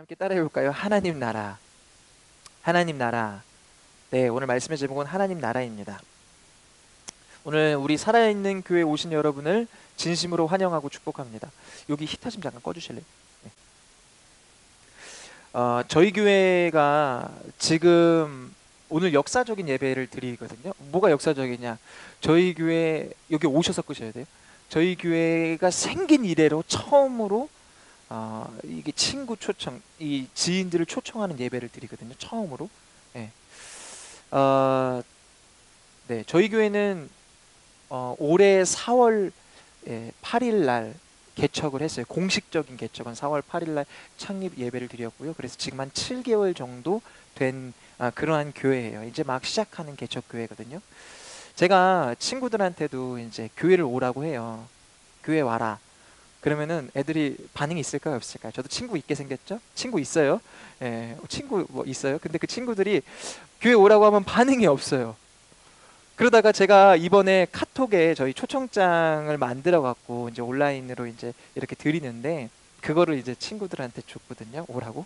함께 따라해 볼까요? 하나님 나라. 하나님 나라. 네, 오늘 말씀의 제목은 하나님 나라입니다. 오늘 우리 살아있는 교회 오신 여러분을 진심으로 환영하고 축복합니다. 여기 히터 좀 잠깐 꺼주실래요? 네. 저희 교회가 지금 오늘 역사적인 예배를 드리거든요. 뭐가 역사적이냐? 저희 교회 여기 오셔서 끄셔야 돼요. 저희 교회가 생긴 이래로 처음으로 이게 친구 초청, 이 지인들을 초청하는 예배를 드리거든요. 처음으로. 예. 어, 네, 저희 교회는 올해 4월 8일 날 개척을 했어요. 공식적인 개척은 4월 8일 날 창립 예배를 드렸고요. 그래서 지금 한 7개월 정도 된 그러한 교회예요. 이제 막 시작하는 개척 교회거든요. 제가 친구들한테도 이제 교회를 오라고 해요. 교회 와라. 그러면은 애들이 반응이 있을까요, 없을까요? 저도 친구 있게 생겼죠? 친구 있어요. 예, 친구 뭐 있어요. 근데 그 친구들이 교회 오라고 하면 반응이 없어요. 그러다가 제가 이번에 카톡에 저희 초청장을 만들어 갖고 이제 온라인으로 이제 이렇게 드리는데 그거를 이제 친구들한테 줬거든요. 오라고.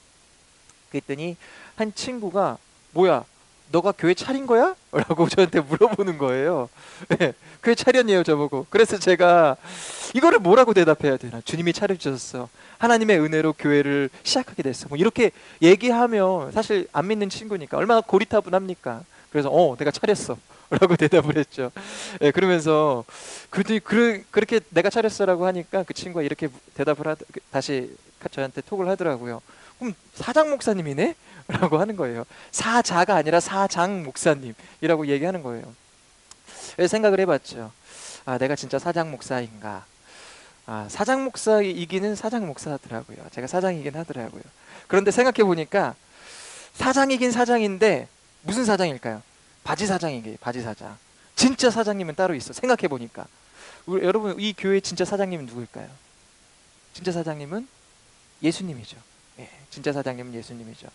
그랬더니 한 친구가 뭐야? 너가 교회 차린 거야? 라고 저한테 물어보는 거예요. 네, 교회 차렸네요, 저보고. 그래서 제가 이거를 뭐라고 대답해야 되나? 주님이 차려주셨어. 하나님의 은혜로 교회를 시작하게 됐어. 뭐 이렇게 얘기하면 사실 안 믿는 친구니까 얼마나 고리타분합니까? 그래서 내가 차렸어. 라고 대답을 했죠. 예, 그러면서 그렇게 내가 차렸어라고 하니까 그 친구가 이렇게 대답을 다시 저한테 톡을 하더라고요. 그럼 사장 목사님이네? 라고 하는 거예요. 사자가 아니라 사장 목사님이라고 얘기하는 거예요. 그래서 생각을 해봤죠. 내가 진짜 사장 목사인가? 사장 목사이기는 사장 목사더라고요. 제가 사장이긴 하더라고요. 그런데 생각해 보니까 사장이긴 사장인데 무슨 사장일까요? 바지 사장이게 바지 사장. 진짜 사장님은 따로 있어. 생각해 보니까 여러분 이 교회 진짜 사장님은 누구일까요? 진짜 사장님은 예수님이죠. 예, 진짜 사장님은 예수님이죠.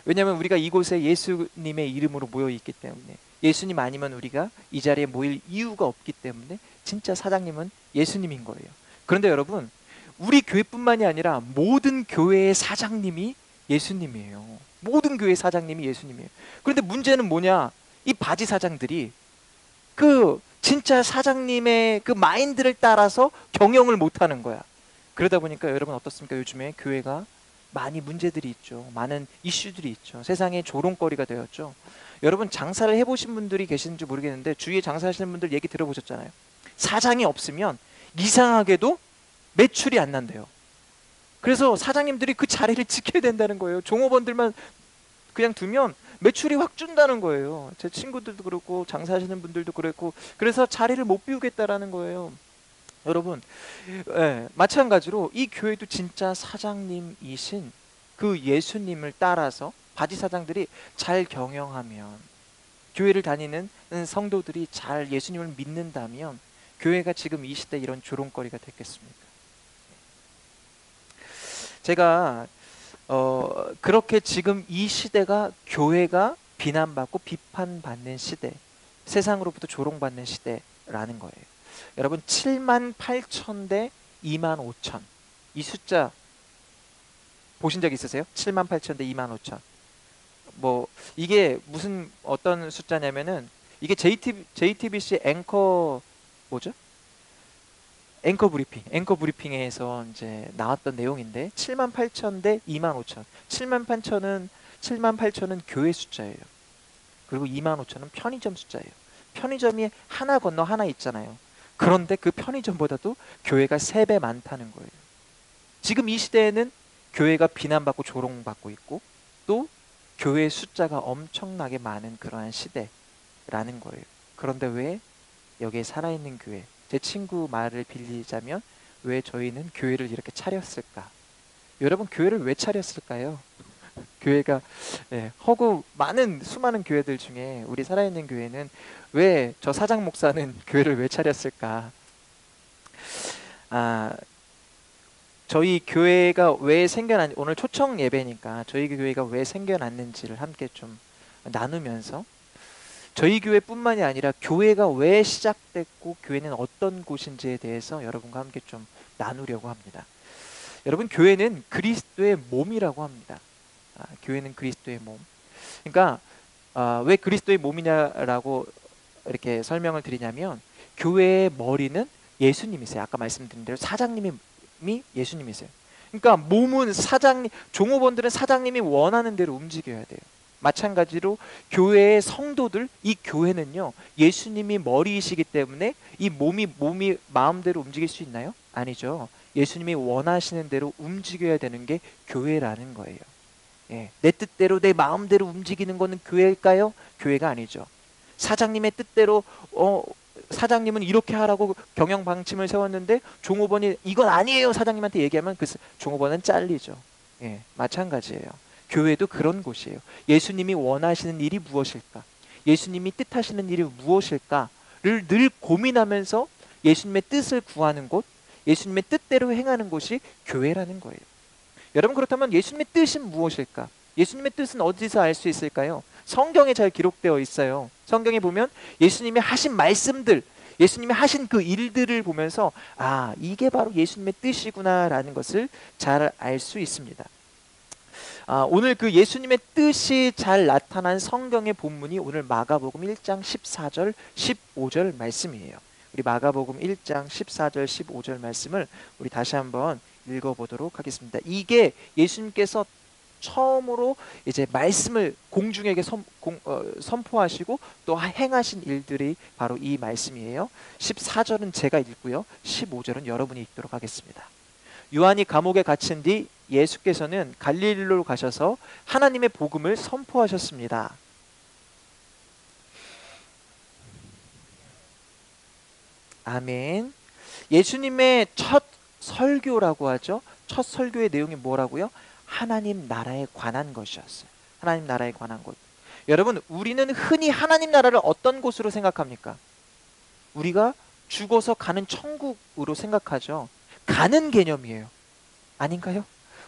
왜냐하면 우리가 이곳에 예수님의 이름으로 모여 있기 때문에 예수님 아니면 우리가 이 자리에 모일 이유가 없기 때문에 진짜 사장님은 예수님인 거예요. 그런데 여러분 우리 교회뿐만이 아니라 모든 교회의 사장님이 예수님이에요. 모든 교회 사장님이 예수님이에요. 그런데 문제는 뭐냐? 이 바지 사장들이 그 진짜 사장님의 그 마인드를 따라서 경영을 못하는 거야. 그러다 보니까 여러분 어떻습니까? 요즘에 교회가 많이 문제들이 있죠. 많은 이슈들이 있죠. 세상의 조롱거리가 되었죠. 여러분 장사를 해보신 분들이 계시는지 모르겠는데 주위에 장사하시는 분들 얘기 들어보셨잖아요. 사장이 없으면 이상하게도 매출이 안 난대요. 그래서 사장님들이 그 자리를 지켜야 된다는 거예요. 종업원들만 그냥 두면 매출이 확 준다는 거예요. 제 친구들도 그렇고 장사하시는 분들도 그랬고 그래서 자리를 못 비우겠다라는 거예요. 여러분, 예, 마찬가지로 이 교회도 진짜 사장님이신 그 예수님을 따라서 바지 사장들이 잘 경영하면 교회를 다니는 성도들이 잘 예수님을 믿는다면 교회가 지금 이 시대 이런 조롱거리가 됐겠습니까? 제가 그렇게 지금 이 시대가 교회가 비난받고 비판받는 시대, 세상으로부터 조롱받는 시대라는 거예요. 여러분 7만 8천 대 2만 5천 이 숫자 보신 적 있으세요? 7만 8천 대 2만 5천 뭐 이게 무슨 어떤 숫자냐면은 이게 JTBC 앵커 뭐죠? 앵커 브리핑에서 이제 나왔던 내용인데 7만 8천 대 2만 5천 7만 8천은 교회 숫자예요. 그리고 2만 5천은 편의점 숫자예요. 편의점이 하나 건너 하나 있잖아요. 그런데 그 편의점보다도 교회가 3배 많다는 거예요. 지금 이 시대에는 교회가 비난받고 조롱받고 있고 또 교회 숫자가 엄청나게 많은 그러한 시대라는 거예요. 그런데 왜 여기에 살아있는 교회, 제 친구 말을 빌리자면 왜 저희는 교회를 이렇게 차렸을까? 여러분 교회를 왜 차렸을까요? 교회가 허구 많은 수많은 교회들 중에 우리 살아있는 교회는 왜 저 사장 목사는 교회를 왜 차렸을까? 아, 저희 교회가 왜 생겨난 오늘 초청 예배니까 저희 교회가 왜 생겨났는지를 함께 좀 나누면서 저희 교회뿐만이 아니라 교회가 왜 시작됐고 교회는 어떤 곳인지에 대해서 여러분과 함께 좀 나누려고 합니다. 여러분, 교회는 그리스도의 몸이라고 합니다. 교회는 그리스도의 몸. 그러니까 왜 그리스도의 몸이냐라고 이렇게 설명을 드리냐면, 교회의 머리는 예수님이세요. 아까 말씀드린 대로 사장님이 예수님이세요. 그러니까 몸은 종업원들은 사장님이 원하는 대로 움직여야 돼요. 마찬가지로 교회의 성도들, 이 교회는요, 예수님이 머리이시기 때문에 이 몸이 마음대로 움직일 수 있나요? 아니죠. 예수님이 원하시는 대로 움직여야 되는 게 교회라는 거예요. 예, 내 뜻대로 내 마음대로 움직이는 거는 교회일까요? 교회가 아니죠. 사장님의 뜻대로 사장님은 이렇게 하라고 경영 방침을 세웠는데 종업원이 이건 아니에요 사장님한테 얘기하면 그 종업원은 잘리죠. 예, 마찬가지예요. 교회도 그런 곳이에요. 예수님이 원하시는 일이 무엇일까? 예수님이 뜻하시는 일이 무엇일까를 늘 고민하면서 예수님의 뜻을 구하는 곳, 예수님의 뜻대로 행하는 곳이 교회라는 거예요. 여러분, 그렇다면 예수님의 뜻은 무엇일까? 예수님의 뜻은 어디서 알 수 있을까요? 성경에 잘 기록되어 있어요. 성경에 보면 예수님이 하신 말씀들, 예수님이 하신 그 일들을 보면서 이게 바로 예수님의 뜻이구나라는 것을 잘 알 수 있습니다. 오늘 그 예수님의 뜻이 잘 나타난 성경의 본문이 오늘 마가복음 1장 14절 15절 말씀이에요. 우리 마가복음 1장 14절 15절 말씀을 우리 다시 한번 읽어보도록 하겠습니다. 이게 예수님께서 처음으로 이제 말씀을 공중에게 선포하시고 또 행하신 일들이 바로 이 말씀이에요. 14절은 제가 읽고요, 15절은 여러분이 읽도록 하겠습니다. 요한이 감옥에 갇힌 뒤 예수께서는 갈릴리로 가셔서 하나님의 복음을 선포하셨습니다. 아멘. 예수님의 첫 설교라고 하죠. 첫 설교의 내용이 뭐라고요? 하나님 나라에 관한 것이었어요. 하나님 나라에 관한 것. 여러분, 우리는 흔히 하나님 나라를 어떤 곳으로 생각합니까? 우리가 죽어서 가는 천국으로 생각하죠. 가는 개념이에요. 아닌가요?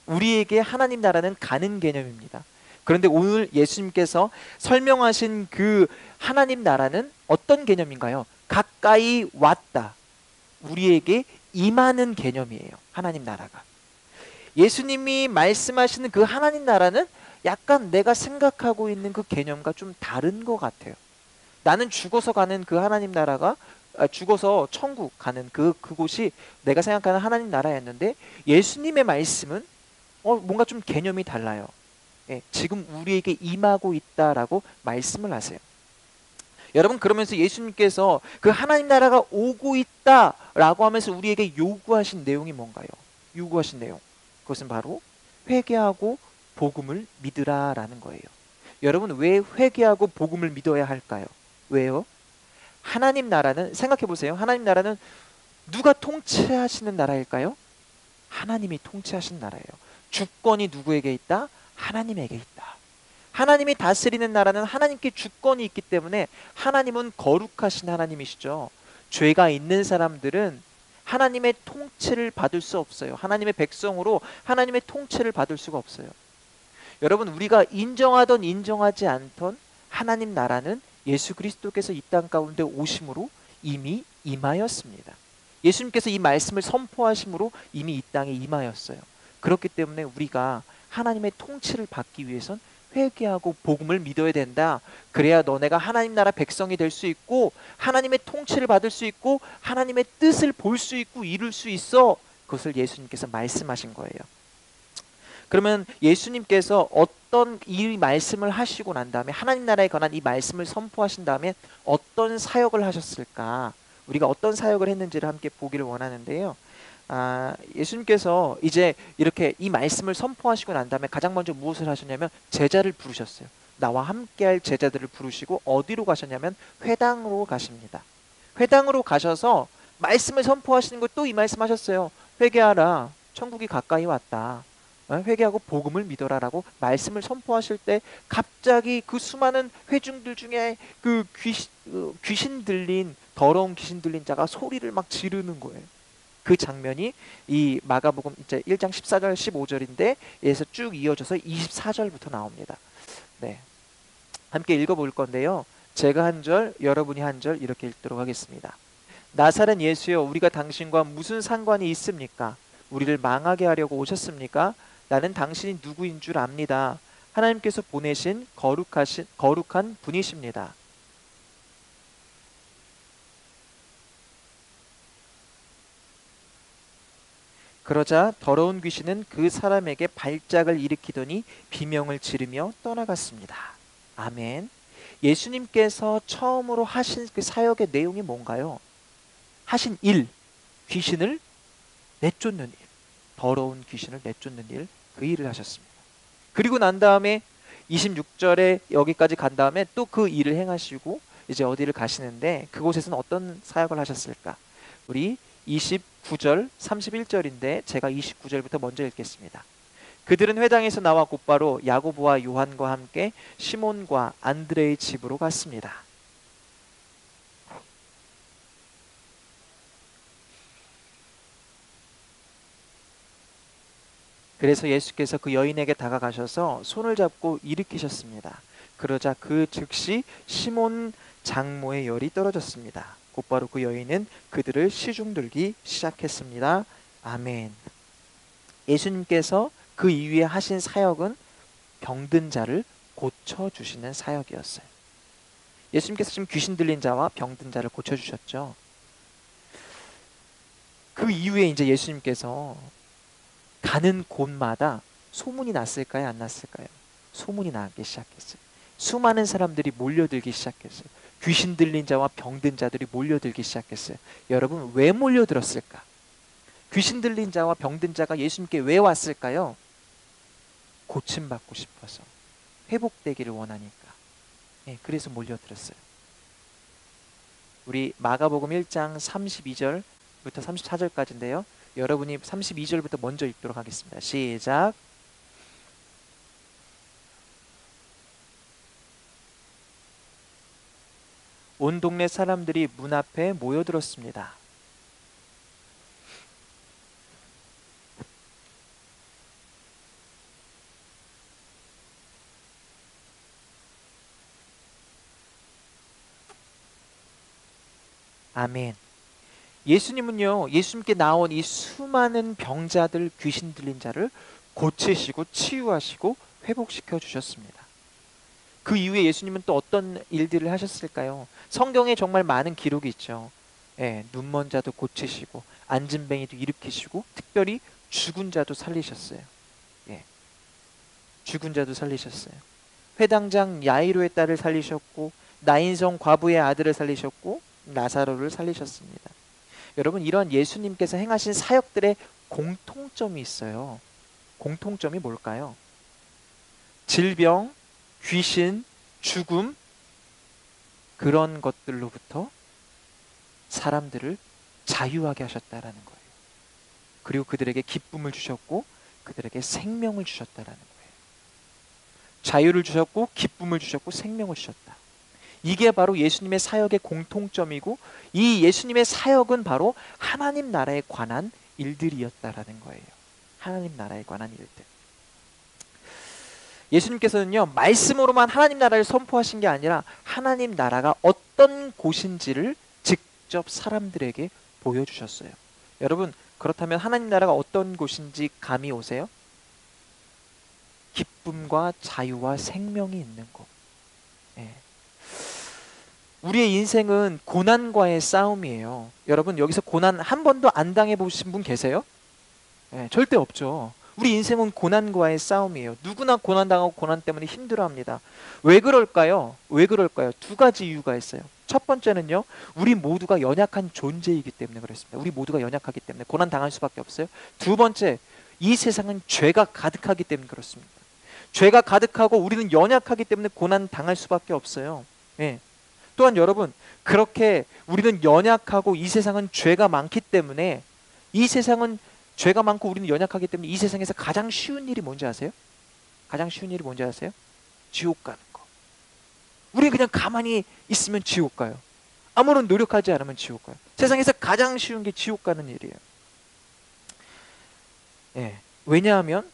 우리에게 하나님 나라는 가는 개념입니다. 그런데 오늘 예수님께서 설명하신 그 하나님 나라는 어떤 개념인가요? 가까이 왔다. 우리에게 임하는 개념이에요. 하나님 나라가. 예수님이 말씀하시는 그 하나님 나라는 약간 내가 생각하고 있는 그 개념과 좀 다른 것 같아요. 나는 죽어서 가는 그 하나님 나라가 죽어서 천국 가는 그곳이 내가 생각하는 하나님 나라였는데, 예수님의 말씀은 뭔가 좀 개념이 달라요. 예, 지금 우리에게 임하고 있다라고 말씀을 하세요. 여러분, 그러면서 예수님께서 그 하나님 나라가 오고 있다라고 하면서 우리에게 요구하신 내용이 뭔가요? 요구하신 내용, 그것은 바로 회개하고 복음을 믿으라라는 거예요. 여러분, 왜 회개하고 복음을 믿어야 할까요? 왜요? 하나님 나라는, 생각해 보세요. 하나님 나라는 누가 통치하시는 나라일까요? 하나님이 통치하시는 나라예요. 주권이 누구에게 있다? 하나님에게 있다. 하나님이 다스리는 나라는 하나님께 주권이 있기 때문에 하나님은 거룩하신 하나님이시죠. 죄가 있는 사람들은 하나님의 통치를 받을 수 없어요. 하나님의 백성으로 하나님의 통치를 받을 수가 없어요. 여러분, 우리가 인정하던 인정하지 않던 하나님 나라는 예수 그리스도께서 이 땅 가운데 오심으로 이미 임하였습니다. 예수님께서 이 말씀을 선포하심으로 이미 이 땅에 임하였어요. 그렇기 때문에 우리가 하나님의 통치를 받기 위해선 회개하고 복음을 믿어야 된다. 그래야 너네가 하나님 나라 백성이 될 수 있고 하나님의 통치를 받을 수 있고 하나님의 뜻을 볼 수 있고 이룰 수 있어. 그것을 예수님께서 말씀하신 거예요. 그러면 예수님께서 어떤 이 말씀을 하시고 난 다음에, 하나님 나라에 관한 이 말씀을 선포하신 다음에 어떤 사역을 하셨을까? 우리가 어떤 사역을 했는지를 함께 보기를 원하는데요. 예수님께서 이제 이렇게 이 말씀을 선포하시고 난 다음에 가장 먼저 무엇을 하셨냐면 제자를 부르셨어요. 나와 함께할 제자들을 부르시고 어디로 가셨냐면 회당으로 가십니다. 회당으로 가셔서 말씀을 선포하시는 것, 또 이 말씀하셨어요. 회개하라, 천국이 가까이 왔다. 회개하고 복음을 믿어라라고 말씀을 선포하실 때 갑자기 그 수많은 회중들 중에 그 귀신 들린, 더러운 귀신 들린 자가 소리를 막 지르는 거예요. 그 장면이 이 마가복음 이제 1장 14절 15절인데 여기서 쭉 이어져서 24절부터 나옵니다. 네, 함께 읽어볼 건데요. 제가 한 절, 여러분이 한 절 이렇게 읽도록 하겠습니다. 나사렛 예수여, 우리가 당신과 무슨 상관이 있습니까? 우리를 망하게 하려고 오셨습니까? 나는 당신이 누구인 줄 압니다. 하나님께서 보내신 거룩한 분이십니다. 그러자 더러운 귀신은 그 사람에게 발작을 일으키더니 비명을 지르며 떠나갔습니다. 아멘. 예수님께서 처음으로 하신 그 사역의 내용이 뭔가요? 하신 일, 귀신을 내쫓는 일, 더러운 귀신을 내쫓는 일, 그 일을 하셨습니다. 그리고 난 다음에 26절에 여기까지 간 다음에 또 그 일을 행하시고 이제 어디를 가시는데 그곳에서는 어떤 사역을 하셨을까? 우리 29절, 31절인데 제가 29절부터 먼저 읽겠습니다. 그들은 회당에서 나와 곧바로 야고보와 요한과 함께 시몬과 안드레의 집으로 갔습니다. 그래서 예수께서 그 여인에게 다가가셔서 손을 잡고 일으키셨습니다. 그러자 그 즉시 시몬 장모의 열이 떨어졌습니다. 곧바로 그 여인은 그들을 시중들기 시작했습니다. 아멘. 예수님께서 그 이후에 하신 사역은 병든 자를 고쳐주시는 사역이었어요. 예수님께서 지금 귀신 들린 자와 병든 자를 고쳐주셨죠. 그 이후에 이제 예수님께서 가는 곳마다 소문이 났을까요? 안 났을까요? 소문이 나기 시작했어요. 수많은 사람들이 몰려들기 시작했어요. 귀신 들린 자와 병든 자들이 몰려들기 시작했어요. 여러분, 왜 몰려들었을까? 귀신 들린 자와 병든 자가 예수님께 왜 왔을까요? 고침받고 싶어서, 회복되기를 원하니까. 네, 그래서 몰려들었어요. 우리 마가복음 1장 32절부터 34절까지인데요. 여러분이 32절부터 먼저 읽도록 하겠습니다. 시작. 온 동네 사람들이 문 앞에 모여들었습니다. 아멘. 예수님은요, 예수님께 나온 이 수많은 병자들, 귀신 들린 자를 고치시고 치유하시고 회복시켜 주셨습니다. 그 이후에 예수님은 또 어떤 일들을 하셨을까요? 성경에 정말 많은 기록이 있죠. 예, 눈먼 자도 고치시고 안진뱅이도 일으키시고 특별히 죽은 자도 살리셨어요. 예, 죽은 자도 살리셨어요. 회당장 야이로의 딸을 살리셨고 나인성 과부의 아들을 살리셨고 나사로를 살리셨습니다. 여러분, 이런 예수님께서 행하신 사역들의 공통점이 있어요. 공통점이 뭘까요? 질병, 귀신, 죽음, 그런 것들로부터 사람들을 자유하게 하셨다라는 거예요. 그리고 그들에게 기쁨을 주셨고 그들에게 생명을 주셨다라는 거예요. 자유를 주셨고 기쁨을 주셨고 생명을 주셨다. 이게 바로 예수님의 사역의 공통점이고 이 예수님의 사역은 바로 하나님 나라에 관한 일들이었다라는 거예요. 하나님 나라에 관한 일들. 예수님께서는요, 말씀으로만 하나님 나라를 선포하신 게 아니라 하나님 나라가 어떤 곳인지를 직접 사람들에게 보여주셨어요. 여러분, 그렇다면 하나님 나라가 어떤 곳인지 감이 오세요? 기쁨과 자유와 생명이 있는 곳. 예. 우리의 인생은 고난과의 싸움이에요. 여러분, 여기서 고난 한 번도 안 당해보신 분 계세요? 예, 절대 없죠. 우리 인생은 고난과의 싸움이에요. 누구나 고난당하고 고난 때문에 힘들어합니다. 왜 그럴까요? 왜 그럴까요? 두 가지 이유가 있어요. 첫 번째는요, 우리 모두가 연약한 존재이기 때문에 그렇습니다. 우리 모두가 연약하기 때문에 고난 당할 수밖에 없어요. 두 번째, 이 세상은 죄가 가득하기 때문에 그렇습니다. 죄가 가득하고 우리는 연약하기 때문에 고난 당할 수밖에 없어요. 예. 또한 여러분, 그렇게 우리는 연약하고 이 세상은 죄가 많기 때문에 이 세상은 죄가 많고 우리는 연약하기 때문에 이 세상에서 가장 쉬운 일이 뭔지 아세요? 가장 쉬운 일이 뭔지 아세요? 지옥 가는 거. 우리 그냥 가만히 있으면 지옥 가요. 아무런 노력하지 않으면 지옥 가요. 세상에서 가장 쉬운 게 지옥 가는 일이에요. 예. 왜냐하면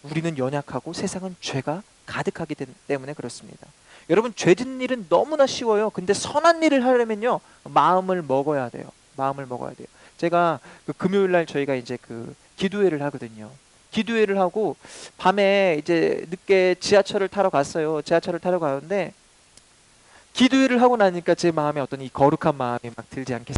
우리는 연약하고 세상은 죄가 가득하기 때문에 그렇습니다. 여러분, 죄 짓는 일은 너무나 쉬워요. 근데 선한 일을 하려면요, 마음을 먹어야 돼요. 마음을 먹어야 돼요. 제가 그 금요일 날 저희가 이제 그 기도회를 하거든요. 기도회를 하고 밤에 이제 늦게 지하철을 타러 갔어요. 지하철을 타러 가는데 기도회를 하고 나니까 제 마음에 어떤 이 거룩한 마음이 막 들지 않겠어요.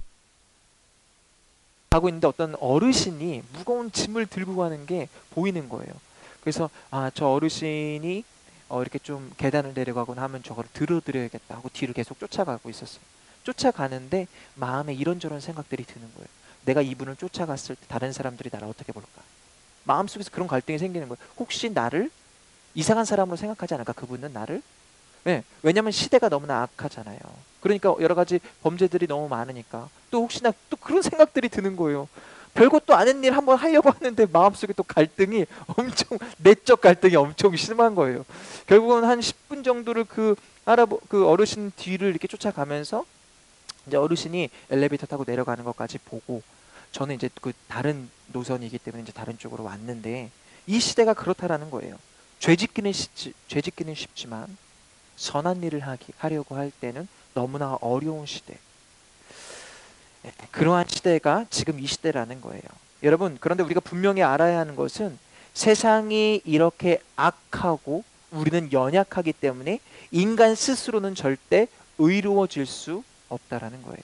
가고 있는데 어떤 어르신이 무거운 짐을 들고 가는 게 보이는 거예요. 그래서 저 어르신이 이렇게 좀 계단을 내려가거나 하면 저거를 들어드려야겠다 하고 뒤를 계속 쫓아가고 있었어요. 쫓아가는데 마음에 이런저런 생각들이 드는 거예요. 내가 이분을 쫓아갔을 때 다른 사람들이 나를 어떻게 볼까? 마음속에서 그런 갈등이 생기는 거예요. 혹시 나를 이상한 사람으로 생각하지 않을까? 그분은 나를? 네, 왜냐면 시대가 너무나 악하잖아요. 그러니까 여러 가지 범죄들이 너무 많으니까 또 혹시나 또 그런 생각들이 드는 거예요. 별것도 아닌 일 한번 하려고 하는데 마음속에 또 갈등이 엄청 내적 갈등이 엄청 심한 거예요. 결국은 한 10분 정도를 그 어르신 뒤를 이렇게 쫓아가면서 이제 어르신이 엘리베이터 타고 내려가는 것까지 보고 저는 이제 그 다른 노선이기 때문에 이제 다른 쪽으로 왔는데 이 시대가 그렇다라는 거예요. 죄짓기는 쉽지만 선한 일을 하려고 할 때는 너무나 어려운 시대. 그러한 시대가 지금 이 시대라는 거예요. 여러분, 그런데 우리가 분명히 알아야 하는 것은 세상이 이렇게 악하고 우리는 연약하기 때문에 인간 스스로는 절대 의로워질 수 없다라는 거예요.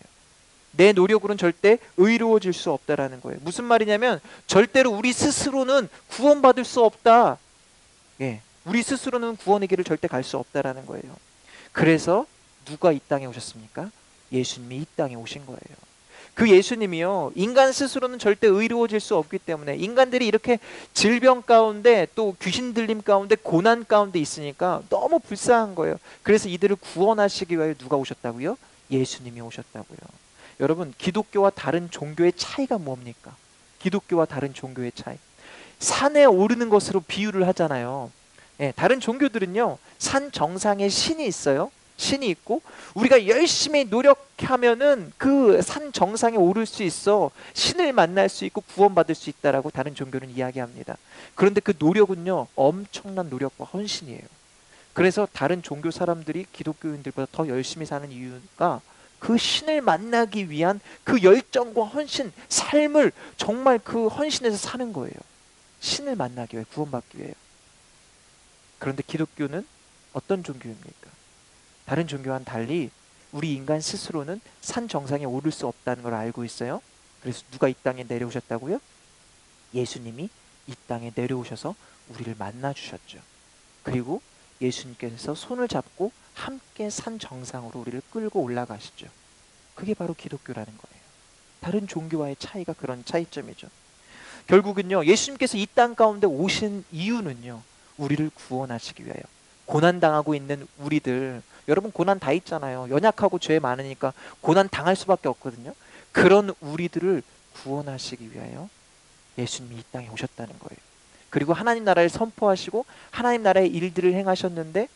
내 노력으로는 절대 의로워질 수 없다라는 거예요. 무슨 말이냐면 절대로 우리 스스로는 구원받을 수 없다. 예, 우리 스스로는 구원의 길을 절대 갈 수 없다라는 거예요. 그래서 누가 이 땅에 오셨습니까? 예수님이 이 땅에 오신 거예요. 그 예수님이요, 인간 스스로는 절대 의로워질 수 없기 때문에 인간들이 이렇게 질병 가운데 또 귀신 들림 가운데 고난 가운데 있으니까 너무 불쌍한 거예요. 그래서 이들을 구원하시기 위하여 누가 오셨다고요? 예수님이 오셨다고요. 여러분, 기독교와 다른 종교의 차이가 뭡니까? 기독교와 다른 종교의 차이. 산에 오르는 것으로 비유를 하잖아요. 예, 다른 종교들은요, 산 정상에 신이 있어요. 신이 있고 우리가 열심히 노력하면은 그 산 정상에 오를 수 있어 신을 만날 수 있고 구원받을 수 있다라고 다른 종교는 이야기합니다. 그런데 그 노력은요, 엄청난 노력과 헌신이에요. 그래서 다른 종교 사람들이 기독교인들보다 더 열심히 사는 이유가 그 신을 만나기 위한 그 열정과 헌신, 삶을 정말 그 헌신해서 사는 거예요. 신을 만나기 위해, 구원받기 위해요. 그런데 기독교는 어떤 종교입니까? 다른 종교와는 달리 우리 인간 스스로는 산 정상에 오를 수 없다는 걸 알고 있어요. 그래서 누가 이 땅에 내려오셨다고요? 예수님이 이 땅에 내려오셔서 우리를 만나 주셨죠. 그리고 예수님께서 손을 잡고 함께 산 정상으로 우리를 끌고 올라가시죠. 그게 바로 기독교라는 거예요. 다른 종교와의 차이가 그런 차이점이죠. 결국은요, 예수님께서 이 땅 가운데 오신 이유는요, 우리를 구원하시기 위하여. 고난당하고 있는 우리들, 여러분 고난 다 있잖아요. 연약하고 죄 많으니까 고난 당할 수밖에 없거든요. 그런 우리들을 구원하시기 위하여 예수님이 이 땅에 오셨다는 거예요. 그리고 하나님 나라를 선포하시고 하나님 나라의 일들을 행하셨는데,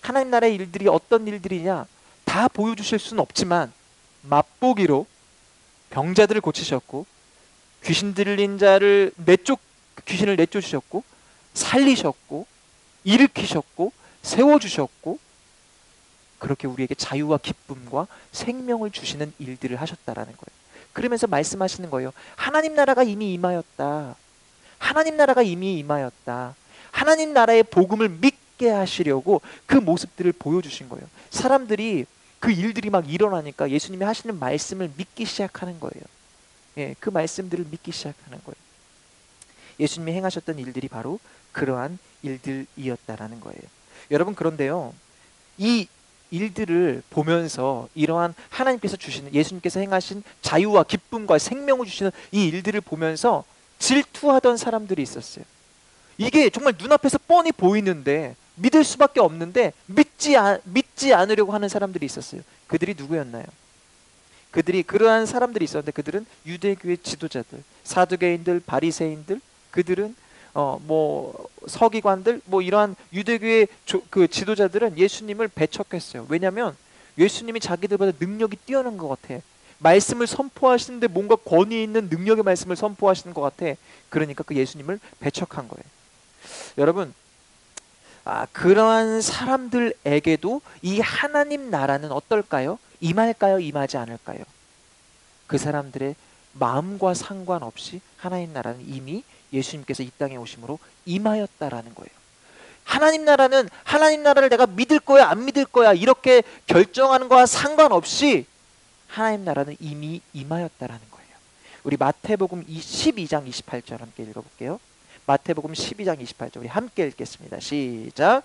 하나님 나라의 일들이 어떤 일들이냐 다 보여주실 수는 없지만 맛보기로 병자들을 고치셨고, 귀신 들린 자를 귀신을 내쫓으셨고, 살리셨고, 일으키셨고, 세워주셨고, 그렇게 우리에게 자유와 기쁨과 생명을 주시는 일들을 하셨다라는 거예요. 그러면서 말씀하시는 거예요. 하나님 나라가 이미 임하였다. 하나님 나라가 이미 임하였다. 하나님 나라의 복음을 믿게 하시려고 그 모습들을 보여주신 거예요. 사람들이 그 일들이 막 일어나니까 예수님이 하시는 말씀을 믿기 시작하는 거예요. 예, 그 말씀들을 믿기 시작하는 거예요. 예수님이 행하셨던 일들이 바로 그러한 일들이었다라는 거예요. 여러분, 그런데요, 이 일들을 보면서 이러한 하나님께서 주시는, 예수님께서 행하신 자유와 기쁨과 생명을 주시는 이 일들을 보면서 질투하던 사람들이 있었어요. 이게 정말 눈앞에서 뻔히 보이는데 믿을 수밖에 없는데 믿지 않으려고 하는 사람들이 있었어요. 그들이 누구였나요? 그러한 사람들이 있었는데 그들은 유대교의 지도자들, 사두개인들, 바리새인들, 그들은 뭐 서기관들, 뭐 이러한 유대교의 그 지도자들은 예수님을 배척했어요. 왜냐하면 예수님이 자기들보다 능력이 뛰어난 것 같아. 말씀을 선포하시는데 뭔가 권위 있는 능력의 말씀을 선포하시는 것 같아. 그러니까 그 예수님을 배척한 거예요. 여러분, 그러한 사람들에게도 이 하나님 나라는 어떨까요? 임할까요? 임하지 않을까요? 그 사람들의 마음과 상관없이 하나님 나라는 이미 예수님께서 이 땅에 오심으로 임하였다라는 거예요. 하나님 나라는 하나님 나라를 내가 믿을 거야 안 믿을 거야 이렇게 결정하는 거와 상관없이 하나님 나라는 이미 임하였다라는 거예요. 우리 마태복음 12장 28절 함께 읽어볼게요. 마태복음 12장 28절 우리 함께 읽겠습니다. 시작.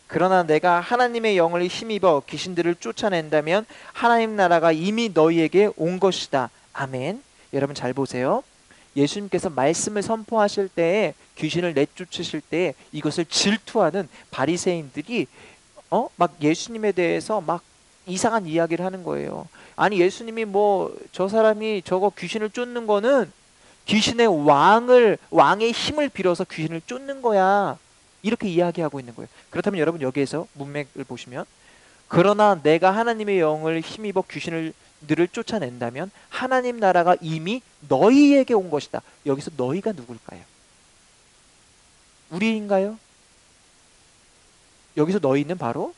그러나 내가 하나님의 영을 힘입어 귀신들을 쫓아낸다면 하나님 나라가 이미 너희에게 온 것이다. 아멘. 여러분 잘 보세요. 예수님께서 말씀을 선포하실 때에 귀신을 내쫓으실 때 이것을 질투하는 바리새인들이 막 예수님에 대해서 막 이상한 이야기를 하는 거예요. 아니 예수님이 뭐 저 사람이 저거 귀신을 쫓는 거는 귀신의 왕의 힘을 빌어서 귀신을 쫓는 거야. 이렇게 이야기하고 있는 거예요. 그렇다면 여러분 여기에서 문맥을 보시면 그러나 내가 하나님의 영을 힘입어 귀신들을 쫓아낸다면 하나님 나라가 이미 너희에게 온 것이다. 여기서 너희가 누굴까요? 우리인가요? 여기서 너희는 바로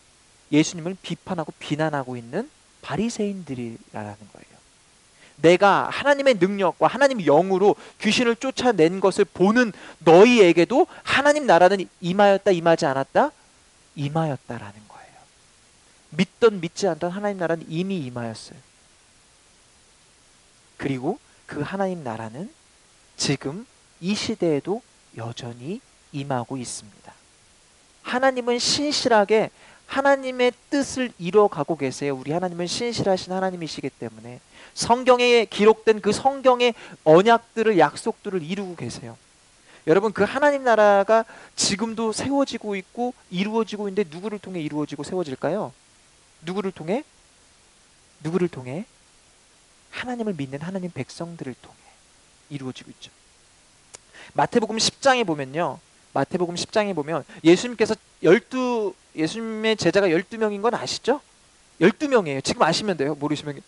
예수님을 비판하고 비난하고 있는 바리새인들이라는 거예요. 내가 하나님의 능력과 하나님의 영으로 귀신을 쫓아낸 것을 보는 너희에게도 하나님 나라는 임하였다 임하지 않았다? 임하였다라는 거예요. 믿던 믿지 않던 하나님 나라는 이미 임하였어요. 그리고 그 하나님 나라는 지금 이 시대에도 여전히 임하고 있습니다. 하나님은 신실하게 하나님의 뜻을 이뤄가고 계세요. 우리 하나님은 신실하신 하나님이시기 때문에 성경에 기록된 그 성경의 언약들을 약속들을 이루고 계세요. 여러분 그 하나님 나라가 지금도 세워지고 있고 이루어지고 있는데 누구를 통해 이루어지고 세워질까요? 누구를 통해? 누구를 통해? 하나님을 믿는 하나님 백성들을 통해 이루어지고 있죠. 마태복음 10장에 보면요. 마태복음 10장에 보면 예수님께서 예수님의 제자가 12명인 건 아시죠? 12명이에요. 지금 아시면 돼요. 모르시면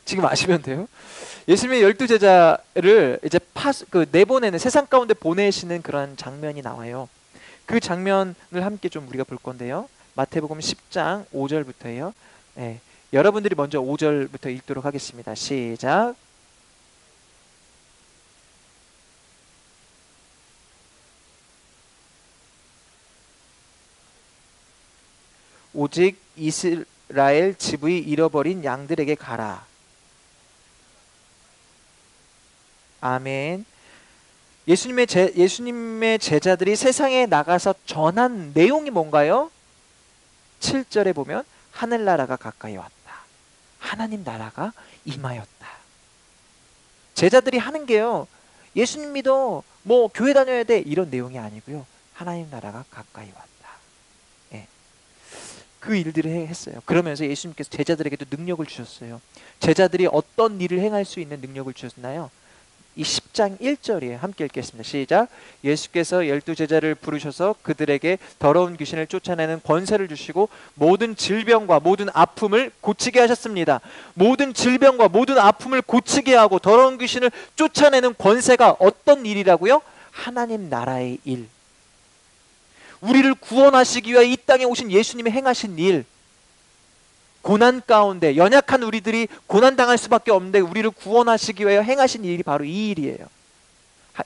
지금 아시면 돼요. 예수님의 12제자를 이제 내보내는 세상 가운데 보내시는 그런 장면이 나와요. 그 장면을 함께 좀 우리가 볼 건데요. 마태복음 10장 5절부터예요. 여러분들이 먼저 5절부터 읽도록 하겠습니다. 시작. 오직 이스라엘 집의 잃어버린 양들에게 가라. 아멘. 예수님의 제자들이 세상에 나가서 전한 내용이 뭔가요? 7절에 보면 하늘나라가 가까이 왔다. 하나님 나라가 임하였다. 제자들이 하는 게요. 예수님 믿어. 뭐 교회 다녀야 돼. 이런 내용이 아니고요. 하나님 나라가 가까이 왔다. 그 일들을 했어요. 그러면서 예수님께서 제자들에게도 능력을 주셨어요. 제자들이 어떤 일을 행할 수 있는 능력을 주셨나요? 이 10장 1절이에요. 함께 읽겠습니다. 시작. 예수께서 12제자를 부르셔서 그들에게 더러운 귀신을 쫓아내는 권세를 주시고 모든 질병과 모든 아픔을 고치게 하셨습니다. 모든 질병과 모든 아픔을 고치게 하고 더러운 귀신을 쫓아내는 권세가 어떤 일이라고요? 하나님 나라의 일. 우리를 구원하시기 위해 이 땅에 오신 예수님이 행하신 일, 고난 가운데 연약한 우리들이 고난당할 수밖에 없는데 우리를 구원하시기 위해 행하신 일이 바로 이 일이에요.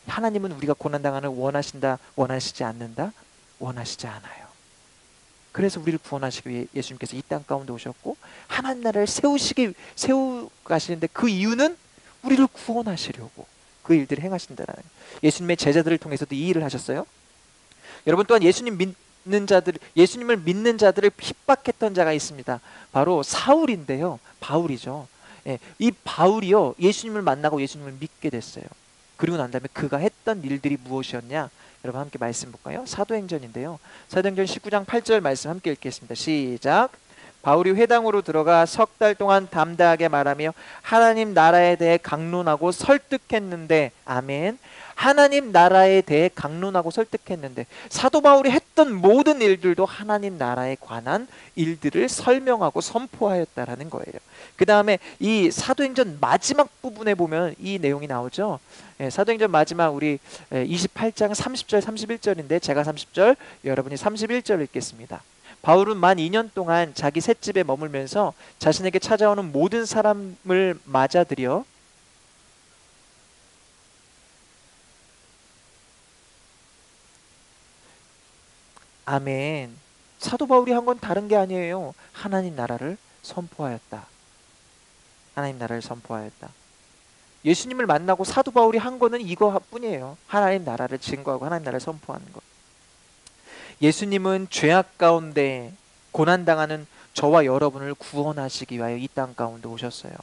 하나님은 우리가 고난당하는 원하신다, 원하시지 않는다? 원하시지 않아요. 그래서 우리를 구원하시기 위해 예수님께서 이 땅 가운데 오셨고 하나님 나라를 세우 가시는데 그 이유는 우리를 구원하시려고 그 일들을 행하신다는 거예요. 예수님의 제자들을 통해서도 이 일을 하셨어요. 여러분 또한 예수님을 믿는 자들을 핍박했던 자가 있습니다. 바로 사울인데요. 바울이죠. 이 바울이요. 예수님을 만나고 예수님을 믿게 됐어요. 그리고 난 다음에 그가 했던 일들이 무엇이었냐? 여러분 함께 말씀 볼까요? 사도행전인데요. 사도행전 19장 8절 말씀 함께 읽겠습니다. 시작. 바울이 회당으로 들어가 석 달 동안 담대하게 말하며 하나님 나라에 대해 강론하고 설득했는데, 아멘. 하나님 나라에 대해 강론하고 설득했는데, 사도 바울이 했던 모든 일들도 하나님 나라에 관한 일들을 설명하고 선포하였다라는 거예요. 그 다음에 이 사도행전 마지막 부분에 보면 이 내용이 나오죠. 사도행전 마지막 우리 28장 30절 31절인데 제가 30절 여러분이 31절 읽겠습니다. 바울은 만 2년 동안 자기 셋집에 머물면서 자신에게 찾아오는 모든 사람을 맞아들여 아멘. 사도 바울이 한 건 다른 게 아니에요. 하나님 나라를 선포하였다. 하나님 나라를 선포하였다. 예수님을 만나고 사도 바울이 한 거는 이거뿐이에요. 하나님 나라를 증거하고 하나님 나라를 선포하는 것. 예수님은 죄악 가운데 고난당하는 저와 여러분을 구원하시기 위하여 이 땅 가운데 오셨어요.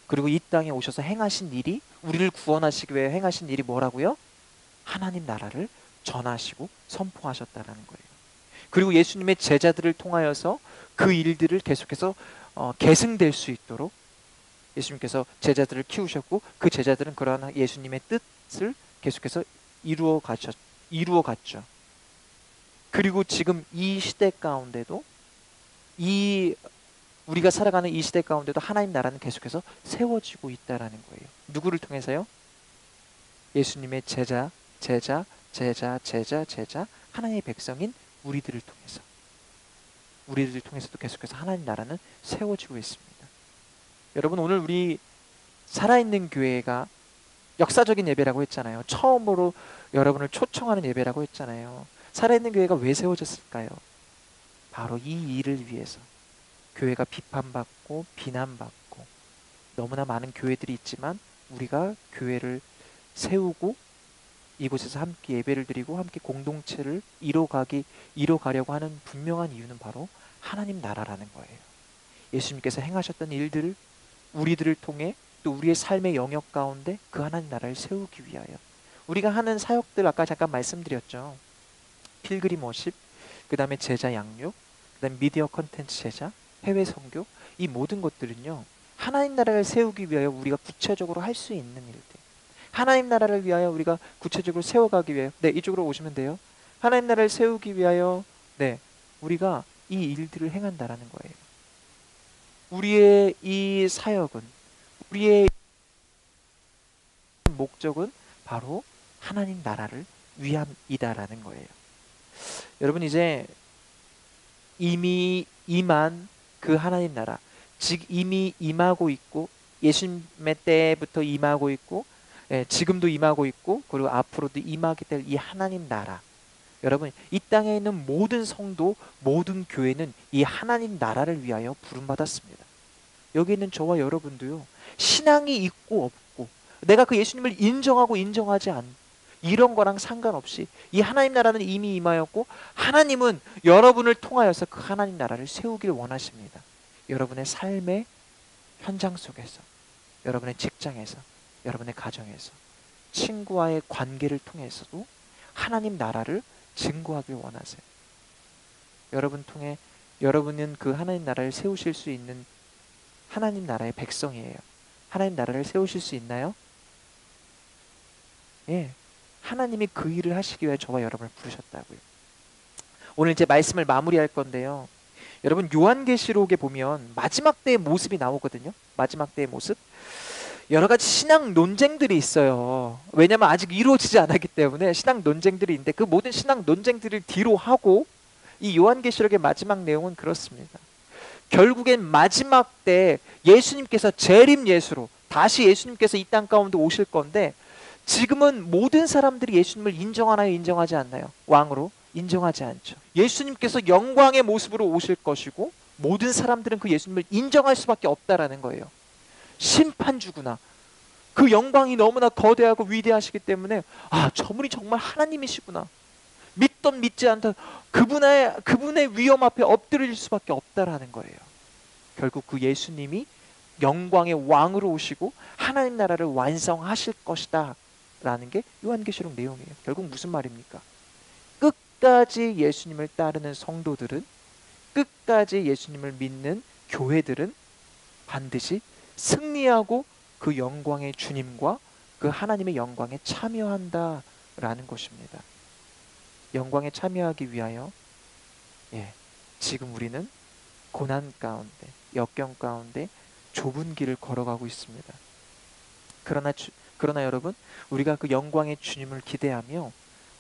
그리고 이 땅에 오셔서 행하신 일이, 우리를 구원하시기 위해 행하신 일이 뭐라고요? 하나님 나라를 전하시고 선포하셨다라는 거예요. 그리고 예수님의 제자들을 통하여서 그 일들을 계속해서 계승될 수 있도록 예수님께서 제자들을 키우셨고, 그 제자들은 그러한 예수님의 뜻을 계속해서 이루어 갔죠. 그리고 지금 이 시대 가운데도, 이 우리가 살아가는 이 시대 가운데도 하나님 나라는 계속해서 세워지고 있다라는 거예요. 누구를 통해서요? 예수님의 제자, 하나님의 백성인 우리들을 통해서도 계속해서 하나님 나라는 세워지고 있습니다. 여러분, 오늘 우리 살아있는 교회가 역사적인 예배라고 했잖아요. 처음으로 여러분을 초청하는 예배라고 했잖아요. 살아있는 교회가 왜 세워졌을까요? 바로 이 일을 위해서. 교회가 비판받고 비난받고 너무나 많은 교회들이 있지만, 우리가 교회를 세우고 이곳에서 함께 예배를 드리고 함께 공동체를 이뤄가려고 하는 분명한 이유는 바로 하나님 나라라는 거예요. 예수님께서 행하셨던 일들을 우리들을 통해, 또 우리의 삶의 영역 가운데 그 하나님 나라를 세우기 위하여 우리가 하는 사역들, 아까 잠깐 말씀드렸죠. 필그림 워십, 그 다음에 제자 양육, 그 다음에 미디어 컨텐츠 제작, 해외 선교, 이 모든 것들은요, 하나님 나라를 세우기 위하여 우리가 구체적으로 할 수 있는 일들, 하나님 나라를 위하여 우리가 구체적으로 세워가기 위하여, 네, 이쪽으로 오시면 돼요. 하나님 나라를 세우기 위하여, 네, 우리가 이 일들을 행한다라는 거예요. 우리의 이 사역은, 우리의 목적은 바로 하나님 나라를 위함이다라는 거예요. 여러분, 이제 이미 임한 그 하나님 나라, 즉 이미 임하고 있고, 예수님의 때부터 임하고 있고, 지금도 임하고 있고, 그리고 앞으로도 임하게 될 이 하나님 나라, 여러분, 이 땅에 있는 모든 성도, 모든 교회는 이 하나님 나라를 위하여 부름받았습니다. 여기 있는 저와 여러분도요, 신앙이 있고 없고, 내가 그 예수님을 인정하고 인정하지 않고, 이런 거랑 상관없이 이 하나님 나라는 이미 임하였고, 하나님은 여러분을 통하여서 그 하나님 나라를 세우길 원하십니다. 여러분의 삶의 현장 속에서, 여러분의 직장에서, 여러분의 가정에서, 친구와의 관계를 통해서도 하나님 나라를 증거하길 원하세요. 여러분 통해, 여러분은 그 하나님 나라를 세우실 수 있는 하나님 나라의 백성이에요. 하나님 나라를 세우실 수 있나요? 예. 하나님이 그 일을 하시기 위해 저와 여러분을 부르셨다고요. 오늘 이제 말씀을 마무리할 건데요. 여러분, 요한계시록에 보면 마지막 때의 모습이 나오거든요. 마지막 때의 모습. 여러 가지 신앙 논쟁들이 있어요. 왜냐하면 아직 이루어지지 않았기 때문에 신앙 논쟁들이 있는데, 그 모든 신앙 논쟁들을 뒤로 하고 이 요한계시록의 마지막 내용은 그렇습니다. 결국엔 마지막 때 예수님께서 재림 예수로 다시 예수님께서 이 땅 가운데 오실 건데, 지금은 모든 사람들이 예수님을 인정하나요, 인정하지 않나요? 왕으로 인정하지 않죠. 예수님께서 영광의 모습으로 오실 것이고, 모든 사람들은 그 예수님을 인정할 수밖에 없다라는 거예요. 심판주구나. 그 영광이 너무나 거대하고 위대하시기 때문에, 아, 저분이 정말 하나님이시구나, 믿던 믿지 않던 그분의 위엄 앞에 엎드릴 수밖에 없다라는 거예요. 결국 그 예수님이 영광의 왕으로 오시고 하나님 나라를 완성하실 것이다 라는 게 요한계시록 내용이에요. 결국 무슨 말입니까? 끝까지 예수님을 따르는 성도들은, 끝까지 예수님을 믿는 교회들은 반드시 승리하고 그 영광의 주님과 그 하나님의 영광에 참여한다라는 것입니다. 영광에 참여하기 위하여, 지금 우리는 고난 가운데, 역경 가운데 좁은 길을 걸어가고 있습니다. 그러나 여러분, 우리가 그 영광의 주님을 기대하며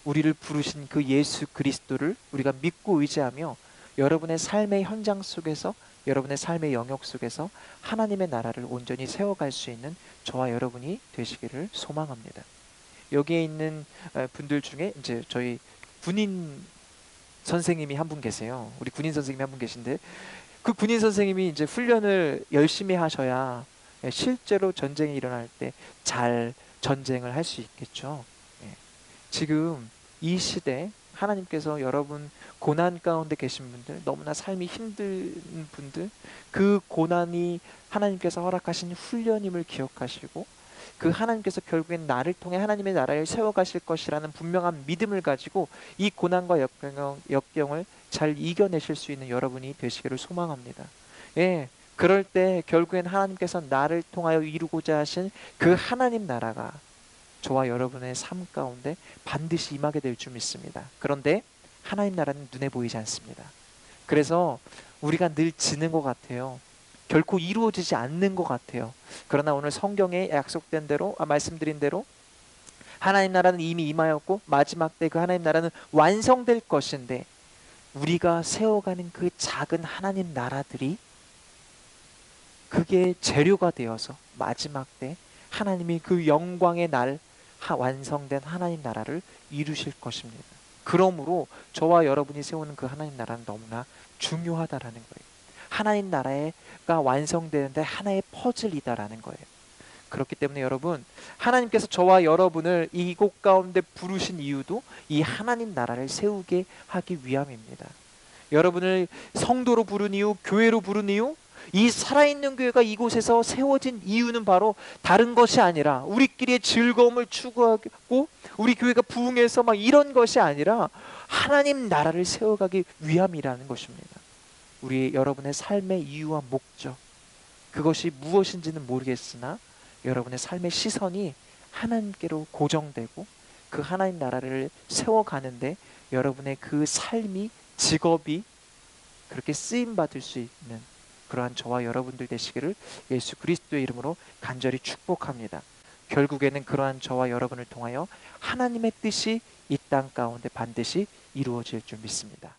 우리를 부르신 그 예수 그리스도를 우리가 믿고 의지하며 여러분의 삶의 현장 속에서, 여러분의 삶의 영역 속에서 하나님의 나라를 온전히 세워갈 수 있는 저와 여러분이 되시기를 소망합니다. 여기에 있는 분들 중에 이제 저희 군인 선생님이 한 분 계세요. 우리 군인 선생님이 한 분 계신데 그 군인 선생님이 이제 훈련을 열심히 하셔야 실제로 전쟁이 일어날 때 잘 전쟁을 할 수 있겠죠. 예. 지금 이 시대 하나님께서 여러분 고난 가운데 계신 분들, 너무나 삶이 힘든 분들, 그 고난이 하나님께서 허락하신 훈련임을 기억하시고 그 하나님께서 결국엔 나를 통해 하나님의 나라를 세워가실 것이라는 분명한 믿음을 가지고 이 고난과 역경을 잘 이겨내실 수 있는 여러분이 되시기를 소망합니다. 예, 그럴 때 결국엔 하나님께서 나를 통하여 이루고자 하신 그 하나님 나라가 저와 여러분의 삶 가운데 반드시 임하게 될 줄 믿습니다. 그런데 하나님 나라는 눈에 보이지 않습니다. 그래서 우리가 늘 지는 것 같아요. 결코 이루어지지 않는 것 같아요. 그러나 오늘 성경에 약속된 대로, 말씀드린 대로 하나님 나라는 이미 임하였고 마지막 때 그 하나님 나라는 완성될 것인데 우리가 세워가는 그 작은 하나님 나라들이 그게 재료가 되어서 마지막 때 하나님이 그 영광의 날 완성된 하나님 나라를 이루실 것입니다. 그러므로 저와 여러분이 세우는 그 하나님 나라는 너무나 중요하다라는 거예요. 하나님 나라가 완성되는데 하나의 퍼즐이다라는 거예요. 그렇기 때문에 여러분, 하나님께서 저와 여러분을 이곳 가운데 부르신 이유도 이 하나님 나라를 세우게 하기 위함입니다. 여러분을 성도로 부른 이유, 교회로 부른 이유, 이 살아있는 교회가 이곳에서 세워진 이유는 바로 다른 것이 아니라 우리끼리의 즐거움을 추구하고 우리 교회가 부흥해서 막 이런 것이 아니라 하나님 나라를 세워가기 위함이라는 것입니다. 우리 여러분의 삶의 이유와 목적, 그것이 무엇인지는 모르겠으나 여러분의 삶의 시선이 하나님께로 고정되고 그 하나님 나라를 세워가는데 여러분의 그 삶이, 직업이 그렇게 쓰임받을 수 있는 그러한 저와 여러분들 되시기를 예수 그리스도의 이름으로 간절히 축복합니다. 결국에는 그러한 저와 여러분을 통하여 하나님의 뜻이 이 땅 가운데 반드시 이루어질 줄 믿습니다.